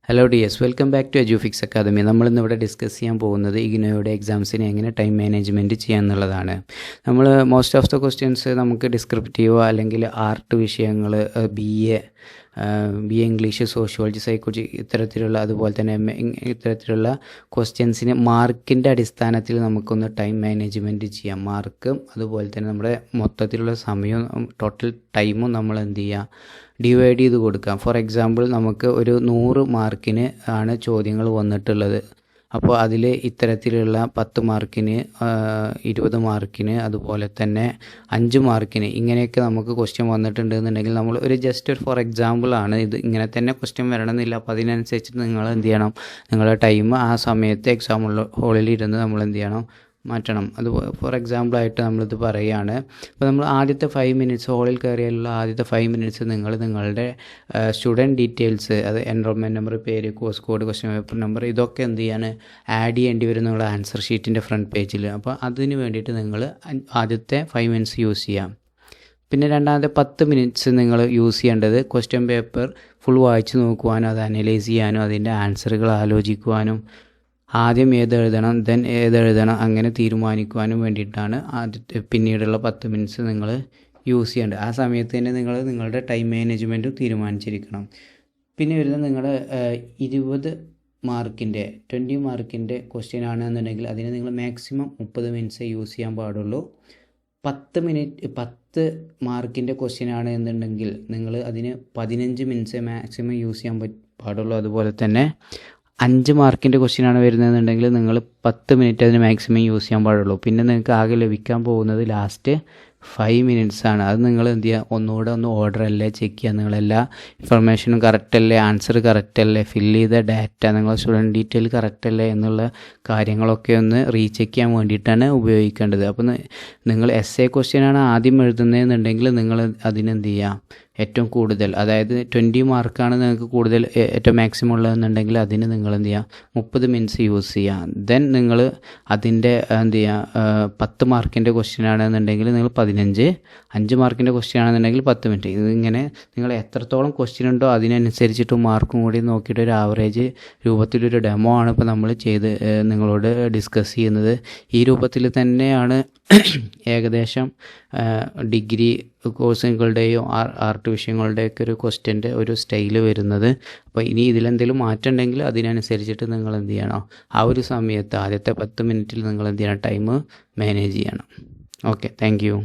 Hello dears, welcome back to Edufix academy. നമ്മളിന്നിവിടെ discuss ചെയ്യാൻ പോകുന്നത് ഇഗ്നോയുടെ എക്സാംസിന് എങ്ങനെ ടൈം മാനേജ്മെൻറ്റ് ചെയ്യുക എന്നുള്ളതാണ്. നമ്മൾ മോസ്റ്റ് ഓഫ് ദ ക്വസ്റ്റ്യൻസ് നമുക്ക് ഡിസ്ക്രിപ്റ്റീവോ അല്ലെങ്കിൽ ആർട്ട് വിഷയങ്ങൾ, B A English, sociology, psychology ഇത്തരത്തിലുള്ള, അതുപോലെ തന്നെ ഇത്തരത്തിലുള്ള ക്വസ്റ്റ്യൻസിന് മാർക്കിൻ്റെ അടിസ്ഥാനത്തിൽ നമുക്കൊന്ന് ടൈം മാനേജ്മെൻറ്റ് ചെയ്യാം. മാർക്കും അതുപോലെ തന്നെ നമ്മുടെ മൊത്തത്തിലുള്ള സമയവും ടോട്ടൽ ടൈമും നമ്മൾ എന്ത് ചെയ്യുക, ഡിവൈഡ് ചെയ്ത് കൊടുക്കാം. ഫോർ എക്സാമ്പിൾ, നമുക്ക് ഒരു 100 മാർക്കിന് ആണ് ചോദ്യങ്ങൾ വന്നിട്ടുള്ളത്. അപ്പോൾ അതിൽ ഇത്തരത്തിലുള്ള 10 മാർക്കിന്, 20 മാർക്കിന്, അതുപോലെ തന്നെ 5 മാർക്കിന് ഇങ്ങനെയൊക്കെ നമുക്ക് ക്വസ്റ്റ്യൻ വന്നിട്ടുണ്ടെന്നുണ്ടെങ്കിൽ നമ്മൾ ഒരു ജസ്റ്റ് ഒരു ഫോർ എക്സാമ്പിളാണ് ഇത്. ഇങ്ങനെ തന്നെ ക്വസ്റ്റ്യൻ വരണമെന്നില്ല. അപ്പോൾ അതിനനുസരിച്ച് നിങ്ങൾ എന്ത് ചെയ്യണം, നിങ്ങളുടെ ടൈം ആ സമയത്ത് എക്സാം ഹോളിൽ ഇരുന്ന് നമ്മൾ എന്ത് ചെയ്യണം, മാറ്റണം. അത് ഫോർ എക്സാമ്പിളായിട്ട് നമ്മളിത് പറയുകയാണ്. അപ്പോൾ നമ്മൾ ആദ്യത്തെ 5 മിനിറ്റ്സ്, ഹോളിൽ കയറിയാലുള്ള ആദ്യത്തെ 5 മിനിറ്റ്സ് നിങ്ങളുടെ സ്റ്റുഡൻറ്റ് ഡീറ്റെയിൽസ്, അത് എൻറോൾമെൻറ്റ് നമ്പർ, പേര്, course code, question paper number, ഇതൊക്കെ എന്ത് ചെയ്യാണ്, ആഡ് ചെയ്യേണ്ടി വരും നിങ്ങളുടെ ആൻസർ ഷീറ്റിൻ്റെ ഫ്രണ്ട് പേജിൽ. അപ്പോൾ അതിന് വേണ്ടിയിട്ട് നിങ്ങൾ ആദ്യത്തെ 5 മിനിറ്റ്സ് യൂസ് ചെയ്യാം. പിന്നെ രണ്ടാമത്തെ 10 മിനിറ്റ്സ് നിങ്ങൾ യൂസ് ചെയ്യേണ്ടത് ക്വസ്റ്റ്യൻ പേപ്പർ ഫുൾ വായിച്ച് നോക്കുവാനും അത് അനലൈസ് ചെയ്യാനും അതിൻ്റെ ആൻസറുകൾ ആലോചിക്കുവാനും ആദ്യം ഏതെഴുതണം ദെൻ ഏതെഴുതണം അങ്ങനെ തീരുമാനിക്കുവാനും വേണ്ടിയിട്ടാണ് പിന്നീടുള്ള 10 മിനിറ്റ്സ് നിങ്ങൾ യൂസ് ചെയ്യേണ്ടത്. ആ സമയത്ത് തന്നെ നിങ്ങളുടെ ടൈം മാനേജ്മെൻറ്റും തീരുമാനിച്ചിരിക്കണം. പിന്നെ വരുന്നത് നിങ്ങളുടെ 20 മാർക്കിൻ്റെ 20 മാർക്കിൻ്റെ ക്വസ്റ്റ്യൻ ആണെന്നുണ്ടെങ്കിൽ അതിന് നിങ്ങൾ മാക്സിമം 30 മിനിറ്റ്സേ യൂസ് ചെയ്യാൻ പാടുള്ളൂ. 10 മാർക്കിൻ്റെ ക്വസ്റ്റ്യൻ ആണ് എന്നുണ്ടെങ്കിൽ നിങ്ങൾ അതിന് 15 മിനിറ്റ്സേ മാക്സിമം യൂസ് ചെയ്യാൻ പാടുള്ളൂ. അതുപോലെ തന്നെ 5 മാർക്കിൻ്റെ ക്വസ്റ്റ്യനാണ് വരുന്നതെന്നുണ്ടെങ്കിൽ നിങ്ങൾ 10 മിനിറ്റ് അതിന് മാക്സിമം യൂസ് ചെയ്യാൻ പാടുള്ളൂ. പിന്നെ നിങ്ങൾക്ക് ആകെ ലഭിക്കാൻ പോകുന്നത് ലാസ്റ്റ് 5 മിനിറ്റ്സ് ആണ്. അത് നിങ്ങൾ എന്ത് ചെയ്യുക, ഒന്നുകൂടെ ഓർഡർ അല്ലേ ചെക്ക് ചെയ്യുക, നിങ്ങളെല്ലാ ഇൻഫർമേഷനും കറക്റ്റ് അല്ലേ, ആൻസർ കറക്റ്റ് അല്ലേ, ഫില്ല് ചെയ്ത ഡാറ്റ, നിങ്ങളുടെ സ്റ്റുഡൻറ്റ് ഡീറ്റെയിൽ കറക്റ്റ് അല്ലേ എന്നുള്ള കാര്യങ്ങളൊക്കെ ഒന്ന് റീചെക്ക് ചെയ്യാൻ വേണ്ടിയിട്ടാണ് ഉപയോഗിക്കേണ്ടത്. അപ്പോൾ നിങ്ങൾ എസ്എ ക്വസ്റ്റ്യനാണ് ആദ്യം എഴുതുന്നതെന്നുണ്ടെങ്കിൽ നിങ്ങൾ അതിനെന്ത് ചെയ്യുക, ഏറ്റവും കൂടുതൽ, അതായത് 20 മാർക്കാണ് നിങ്ങൾക്ക് കൂടുതൽ ഏറ്റവും മാക്സിമം ഉള്ളതെന്നുണ്ടെങ്കിൽ അതിന് നിങ്ങൾ എന്ത് ചെയ്യുക, 30 മിനിറ്റ്സ് യൂസ് ചെയ്യുക. ദെൻ നിങ്ങൾ അതിൻ്റെ എന്ത് ചെയ്യുക, 10 മാർക്കിൻ്റെ ക്വസ്റ്റ്യൻ ആണെന്നുണ്ടെങ്കിൽ നിങ്ങൾ 15, 5 മാർക്കിൻ്റെ ക്വസ്റ്റ്യൻ ആണെന്നുണ്ടെങ്കിൽ 10 മിനിറ്റ്. ഇതിങ്ങനെ നിങ്ങൾ എത്രത്തോളം ക്വസ്റ്റ്യൻ ഉണ്ടോ അതിനനുസരിച്ചിട്ട് മാർക്കും കൂടി നോക്കിയിട്ട് ഒരു ആവറേജ് രൂപത്തിലൊരു ഡെമോ ആണ് ഇപ്പോൾ നമ്മൾ നിങ്ങളോട് ഡിസ്കസ് ചെയ്യുന്നത്. ഈ രൂപത്തിൽ തന്നെയാണ് ഏകദേശം ഡിഗ്രി കോഴ്സുകളുടെയോ ആർട്ട് വിഷയങ്ങളുടെയൊക്കെ ഒരു ക്വസ്റ്റ്യൻ്റെ ഒരു സ്റ്റൈല് വരുന്നത്. അപ്പോൾ ഇനി ഇതിലെന്തെങ്കിലും മാറ്റം ഉണ്ടെങ്കിൽ അതിനനുസരിച്ചിട്ട് നിങ്ങൾ എന്ത് ചെയ്യണം, ആ ഒരു സമയത്ത് ആദ്യത്തെ 10 മിനിറ്റിൽ നിങ്ങൾ എന്ത് ചെയ്യണം, ടൈം മാനേജ് ചെയ്യണം. Okay, thank you.